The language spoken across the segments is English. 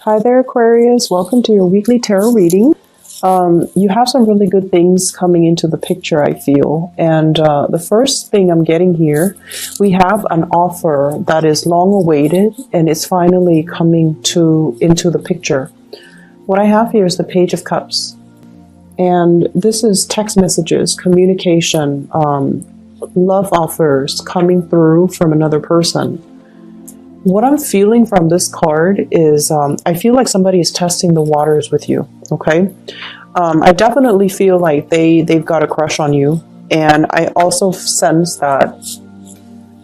Hi there, Aquarius. Welcome to your weekly tarot reading. You have some really good things coming into the picture, I feel. And the first thing I'm getting here, we have an offer that is long awaited and it's finally coming into the picture. What I have here is the Page of Cups. And this is text messages, communication, love offers coming through from another person. What I'm feeling from this card is I feel like somebody is testing the waters with you, okay? I definitely feel like they've got a crush on you. And I also sense that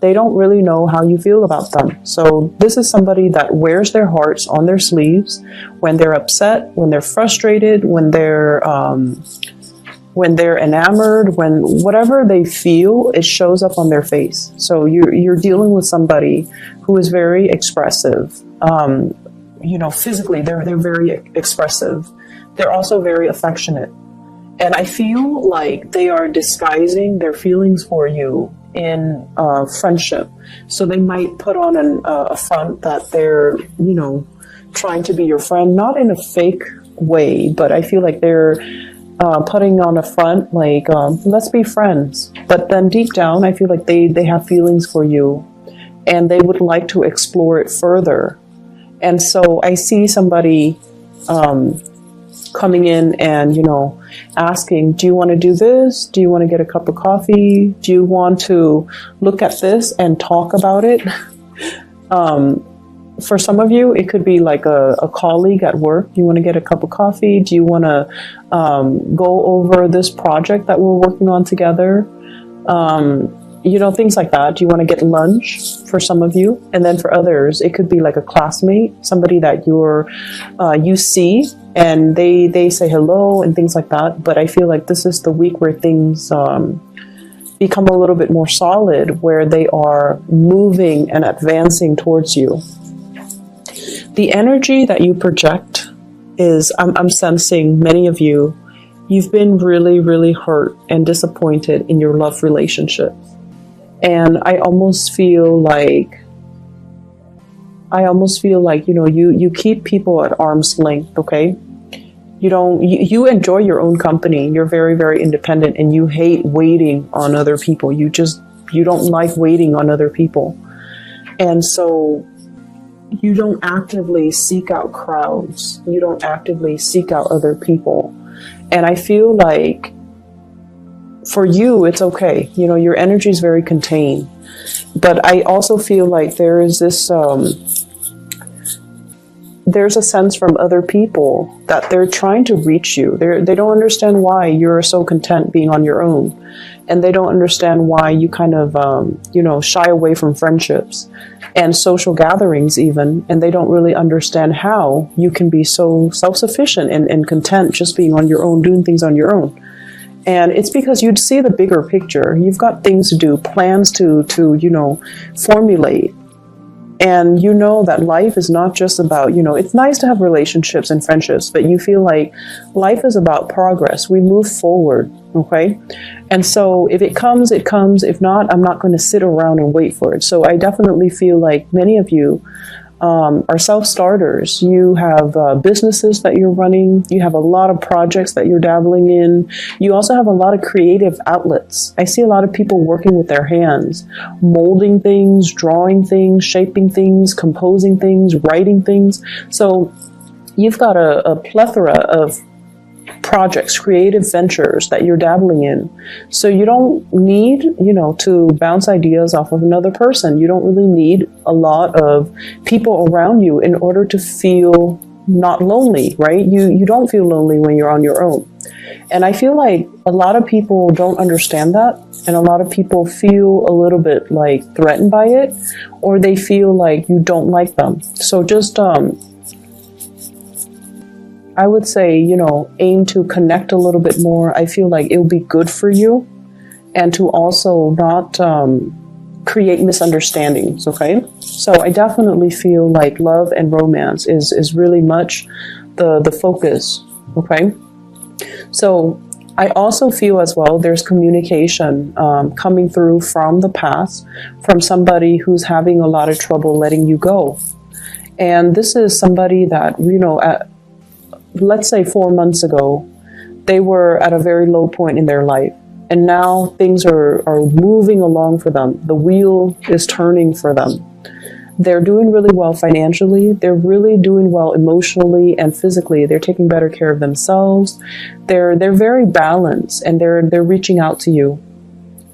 they don't really know how you feel about them. So this is somebody that wears their hearts on their sleeves when they're upset, when they're frustrated, when they're enamored, when whatever they feel, it shows up on their face. So you're dealing with somebody who is very expressive. Physically, they're very expressive. They're also very affectionate. And I feel like they are disguising their feelings for you in friendship. So they might put on a front that they're, trying to be your friend, not in a fake way, but I feel like they're putting on a front like, let's be friends. But then deep down, I feel like they have feelings for you and they would like to explore it further. And so I see somebody coming in and, asking, do you want to do this? Do you want to get a cup of coffee? Do you want to look at this and talk about it? For some of you, it could be like a colleague at work. Do you want to get a cup of coffee? Do you want to go over this project that we're working on together? Things like that. Do you want to get lunch for some of you? And then for others, it could be like a classmate, somebody that you see and they say hello and things like that. But I feel like this is the week where things become a little bit more solid, where they are moving and advancing towards you. The energy that you project is, I'm sensing many of you, you've been really, really hurt and disappointed in your love relationship. And I almost feel like, you keep people at arm's length, okay? You enjoy your own company. You're very, very independent and you hate waiting on other people. You don't like waiting on other people. And so you don't actively seek out crowds. You don't actively seek out other people. And I feel like for you, it's okay. Your energy is very contained. But I also feel like there is this, there's a sense from other people that they're trying to reach you. They don't understand why you're so content being on your own. And they don't understand why you kind of, shy away from friendships and social gatherings even. And they don't really understand how you can be so self-sufficient and content just being on your own, doing things on your own. And it's because you'd see the bigger picture. You've got things to do, plans to formulate. And you know that life is not just about, it's nice to have relationships and friendships, but you feel like life is about progress. We move forward, okay? And so if it comes, it comes. If not, I'm not going to sit around and wait for it. So I definitely feel like many of you are self-starters. You have businesses that you're running. You have a lot of projects that you're dabbling in. You also have a lot of creative outlets. I see a lot of people working with their hands, molding things, drawing things, shaping things, composing things, writing things. So you've got a plethora of projects, creative ventures that you're dabbling in. So you don't need, to bounce ideas off of another person. You don't really need a lot of people around you in order to feel not lonely, right? You don't feel lonely when you're on your own. And I feel like a lot of people don't understand that. And a lot of people feel a little bit like threatened by it, or they feel like you don't like them. So just, I would say, aim to connect a little bit more. I feel like it will be good for you, and to also not create misunderstandings, okay? So I definitely feel like love and romance is really much the focus, okay? So I also feel as well there's communication coming through from the past, from somebody who's having a lot of trouble letting you go. And this is somebody that, let's say 4 months ago, they were at a very low point in their life. And now things are moving along for them. The wheel is turning for them. They're doing really well financially. They're really doing well emotionally and physically. They're taking better care of themselves. They're very balanced, and they're reaching out to you.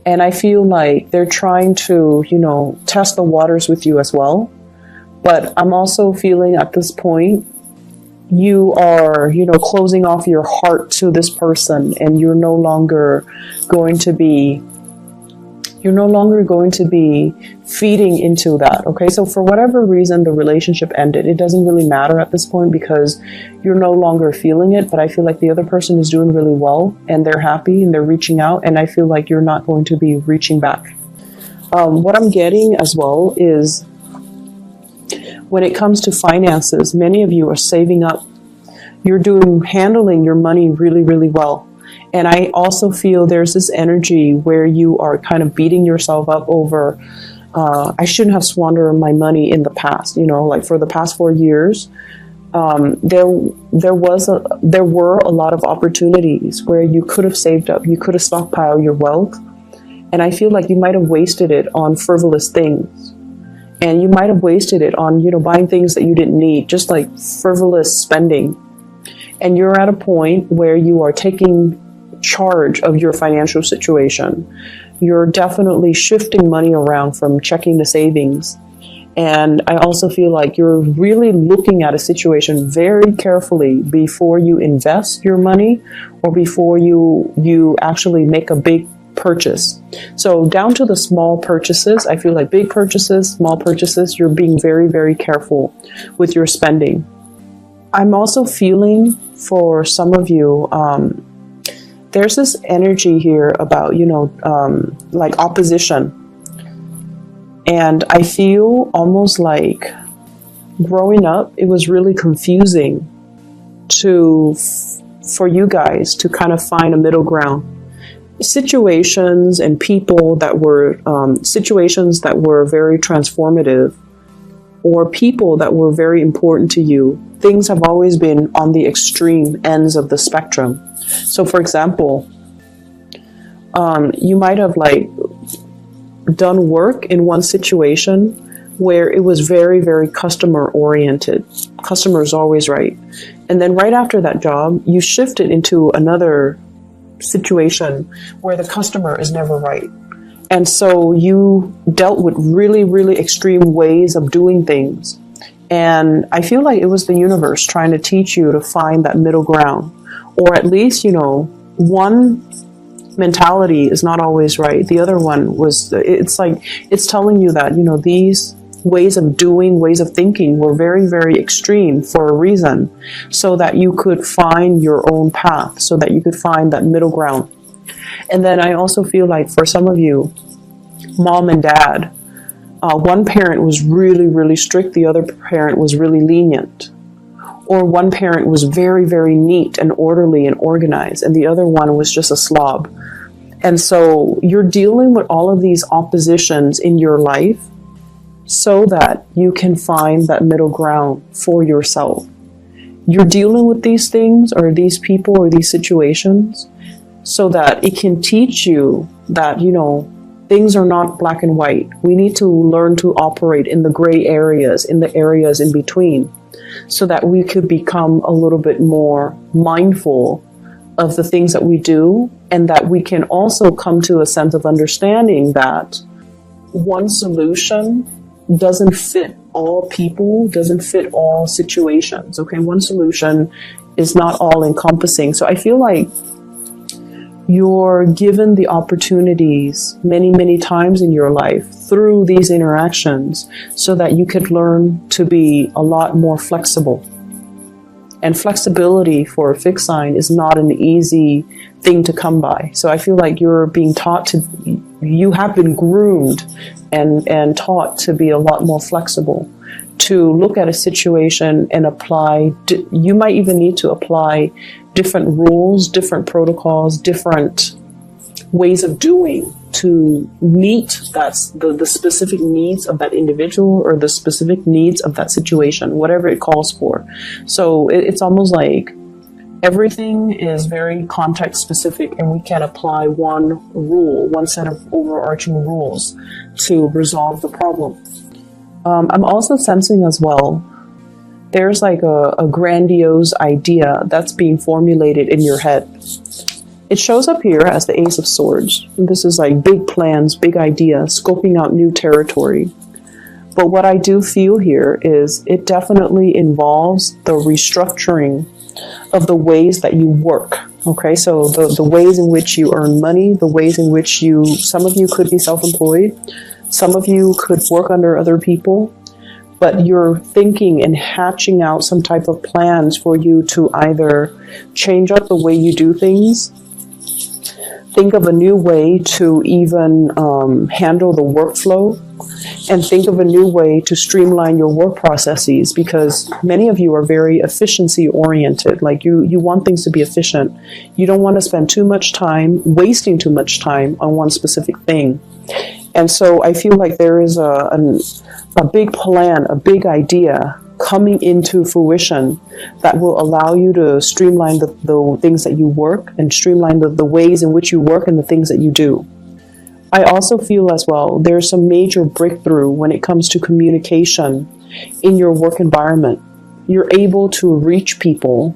And I feel like they're trying to, test the waters with you as well. But I'm also feeling at this point, you are, closing off your heart to this person, and you're no longer going to be feeding into that. Okay, so for whatever reason the relationship ended, it doesn't really matter at this point because you're no longer feeling it. But I feel like the other person is doing really well, and they're happy, and they're reaching out, and I feel like you're not going to be reaching back. What I'm getting as well is, when it comes to finances, many of you are saving up. You're handling your money really, really well. And I also feel there's this energy where you are kind of beating yourself up over, I shouldn't have squandered my money in the past. Like for the past 4 years, there were a lot of opportunities where you could have saved up. You could have stockpiled your wealth. And I feel like you might have wasted it on frivolous things. And you might have wasted it on, buying things that you didn't need, just like frivolous spending. And you're at a point where you are taking charge of your financial situation. You're definitely shifting money around from checking the savings. And I also feel like you're really looking at a situation very carefully before you invest your money or before you actually make a big purchase. So down to the small purchases, I feel like big purchases, small purchases, you're being very, very careful with your spending. I'm also feeling for some of you, there's this energy here about, like opposition. And I feel almost like growing up, it was really confusing for you guys to kind of find a middle ground. Situations and people that were situations that were very transformative, or people that were very important to you, things have always been on the extreme ends of the spectrum. So for example, you might have done work in one situation where it was very, very customer oriented. Customer is always right. And then right after that job, you shifted into another situation where the customer is never right. And so you dealt with really, really extreme ways of doing things. And I feel like it was the universe trying to teach you to find that middle ground. Or at least, one mentality is not always right. The other one it's telling you that, these ways of doing, ways of thinking were very, very extreme for a reason, so that you could find your own path, so that you could find that middle ground. And then I also feel like for some of you, mom and dad, one parent was really, really strict, the other parent was really lenient. Or one parent was very, very neat and orderly and organized, and the other one was just a slob. And so you're dealing with all of these oppositions in your life so that you can find that middle ground for yourself. You're dealing with these things or these people or these situations so that it can teach you that, things are not black and white. We need to learn to operate in the gray areas, in the areas in between, so that we could become a little bit more mindful of the things that we do, and that we can also come to a sense of understanding that one solution doesn't fit all people, doesn't fit all situations. Okay, one solution is not all encompassing. So I feel like you're given the opportunities many, many times in your life through these interactions so that you could learn to be a lot more flexible. And flexibility for a fixed sign is not an easy thing to come by. So I feel like you're being taught you have been groomed and taught to be a lot more flexible, to look at a situation and apply. You might even need to apply different rules, different protocols, different ways of doing to meet the specific needs of that individual or the specific needs of that situation, whatever it calls for. So it's almost like everything is very context specific, and we can apply one rule, one set of overarching rules to resolve the problem. I'm also sensing as well, there's like a grandiose idea that's being formulated in your head. It shows up here as the Ace of Swords. This is like big plans, big ideas, scoping out new territory. But what I do feel here is it definitely involves the restructuring of the ways that you work. Okay, so the ways in which you earn money, the ways in which some of you could be self-employed, some of you could work under other people, but you're thinking and hatching out some type of plans for you to either change up the way you do things, think of a new way to even handle the workflow, and think of a new way to streamline your work processes, because many of you are very efficiency oriented. Like you want things to be efficient. You don't want to spend too much time, wasting too much time on one specific thing. And so I feel like there is a big plan, a big idea coming into fruition that will allow you to streamline the things that you work, and streamline the ways in which you work and the things that you do. I also feel as well, there's some major breakthrough when it comes to communication in your work environment. You're able to reach people.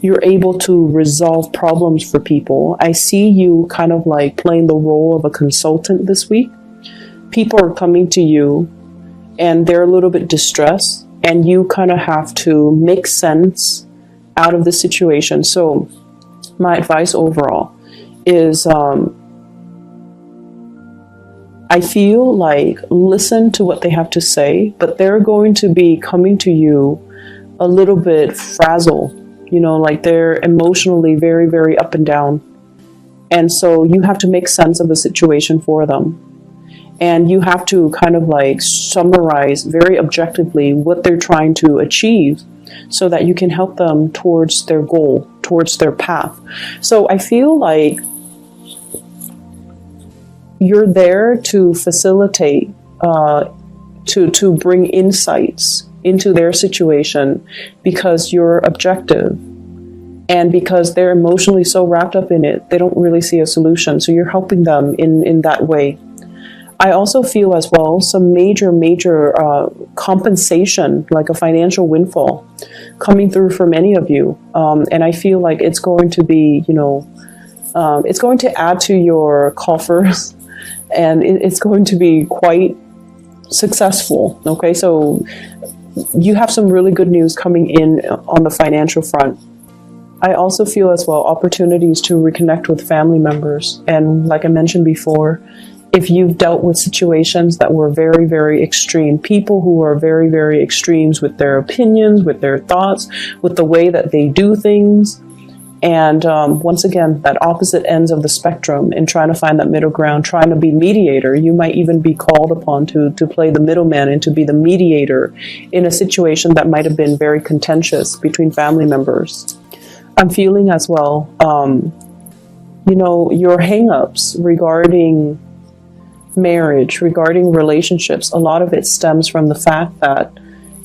You're able to resolve problems for people. I see you kind of like playing the role of a consultant this week. People are coming to you and they're a little bit distressed, and you kind of have to make sense out of the situation. So my advice overall is, I feel like listen to what they have to say, but they're going to be coming to you a little bit frazzled, like they're emotionally very, very up and down. And so you have to make sense of the situation for them. And you have to kind of like summarize very objectively what they're trying to achieve so that you can help them towards their goal, towards their path. So I feel like you're there to facilitate, to bring insights into their situation, because you're objective, and because they're emotionally so wrapped up in it, they don't really see a solution. So you're helping them in that way. I also feel as well some major compensation, like a financial windfall, coming through for many of you. And I feel like it's going to be, it's going to add to your coffers, and it's going to be quite successful. Okay, so you have some really good news coming in on the financial front. I also feel as well opportunities to reconnect with family members. And like I mentioned before, if you've dealt with situations that were very, very extreme, people who are very, very extremes with their opinions, with their thoughts, with the way that they do things, and once again, that opposite ends of the spectrum, and trying to find that middle ground, trying to be mediator. You might even be called upon to play the middleman and to be the mediator in a situation that might have been very contentious between family members. I'm feeling as well, your hang-ups regarding marriage, regarding relationships, a lot of it stems from the fact that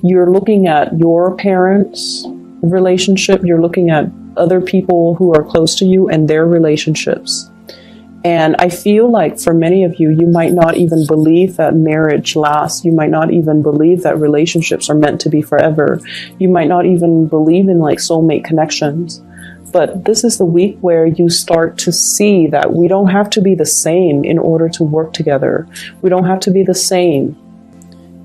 you're looking at your parents' relationship, you're looking at other people who are close to you and their relationships. And I feel like for many of you, you might not even believe that marriage lasts. You might not even believe that relationships are meant to be forever. You might not even believe in like soulmate connections. But this is the week where you start to see that we don't have to be the same in order to work together. We don't have to be the same.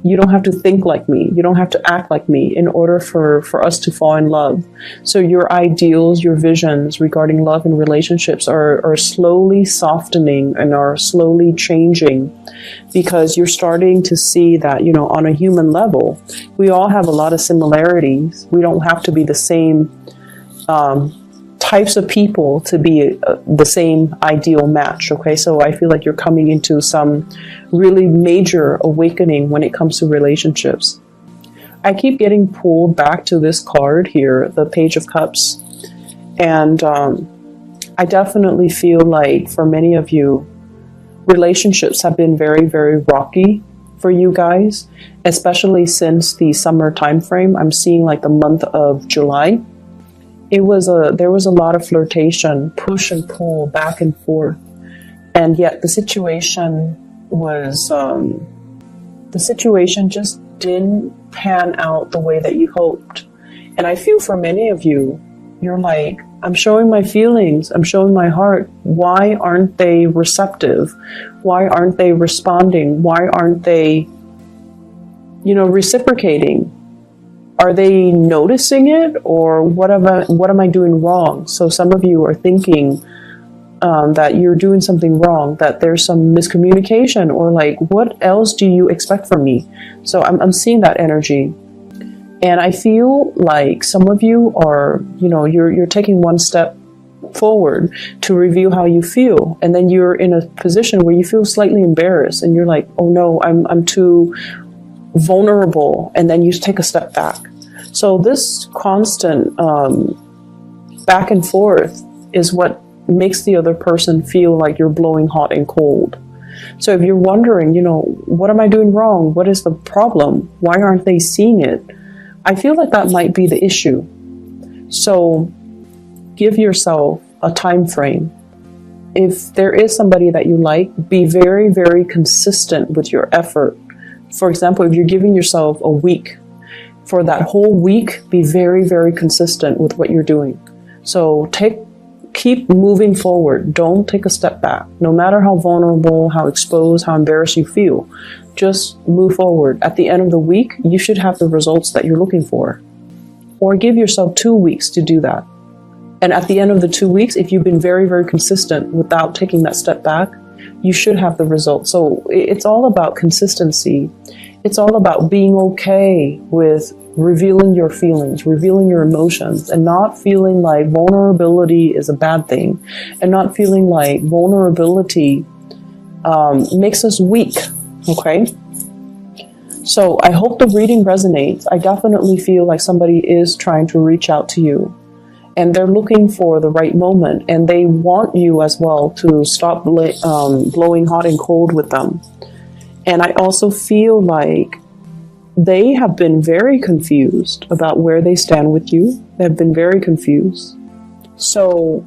You don't have to think like me. You don't have to act like me in order for us to fall in love. So your ideals, your visions regarding love and relationships are slowly softening and are slowly changing, because you're starting to see that, on a human level, we all have a lot of similarities. We don't have to be the same types of people to be the same ideal match. Okay, so I feel like you're coming into some really major awakening when it comes to relationships. I keep getting pulled back to this card here, the Page of Cups, and I definitely feel like for many of you, relationships have been very, very rocky for you guys, especially since the summer time frame. I'm seeing like the month of July. There was a lot of flirtation, push and pull, back and forth, and yet the situation just didn't pan out the way that you hoped. And I feel for many of you, you're like, I'm showing my feelings, I'm showing my heart. Why aren't they receptive? Why aren't they responding? Why aren't they, reciprocating? Are they noticing it, or what am I doing wrong? So some of you are thinking that you're doing something wrong, that there's some miscommunication, or like, what else do you expect from me? So I'm seeing that energy. And I feel like some of you are, you're taking one step forward to reveal how you feel. And then you're in a position where you feel slightly embarrassed and you're like, oh no, I'm too vulnerable. And then you take a step back. So this constant back and forth is what makes the other person feel like you're blowing hot and cold. So if you're wondering, what am I doing wrong? What is the problem? Why aren't they seeing it? I feel like that might be the issue. So give yourself a time frame. If there is somebody that you like, be very, very consistent with your effort. For example, if you're giving yourself a week, for that whole week, be very, very consistent with what you're doing. So keep moving forward. Don't take a step back. No matter how vulnerable, how exposed, how embarrassed you feel, just move forward. At the end of the week, you should have the results that you're looking for. Or give yourself 2 weeks to do that. And at the end of the 2 weeks, if you've been very, very consistent without taking that step back, you should have the results. So it's all about consistency. It's all about being okay with revealing your feelings, revealing your emotions, and not feeling like vulnerability is a bad thing, and not feeling like vulnerability makes us weak. Okay? So I hope the reading resonates. I definitely feel like somebody is trying to reach out to you, and they're looking for the right moment, and they want you as well to stop blowing hot and cold with them. And I also feel like they have been very confused about where they stand with you. They have been very confused. So,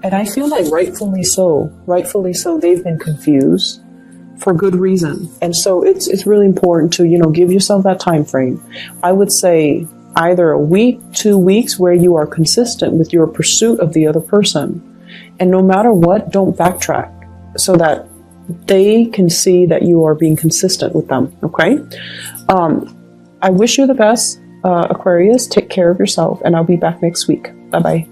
and I feel like rightfully so, they've been confused for good reason. And so it's really important to, give yourself that time frame. I would say either a week, 2 weeks, where you are consistent with your pursuit of the other person. And no matter what, don't backtrack, so that they can see that you are being consistent with them. Okay? I wish you the best, Aquarius. Take care of yourself, and I'll be back next week. Bye-bye.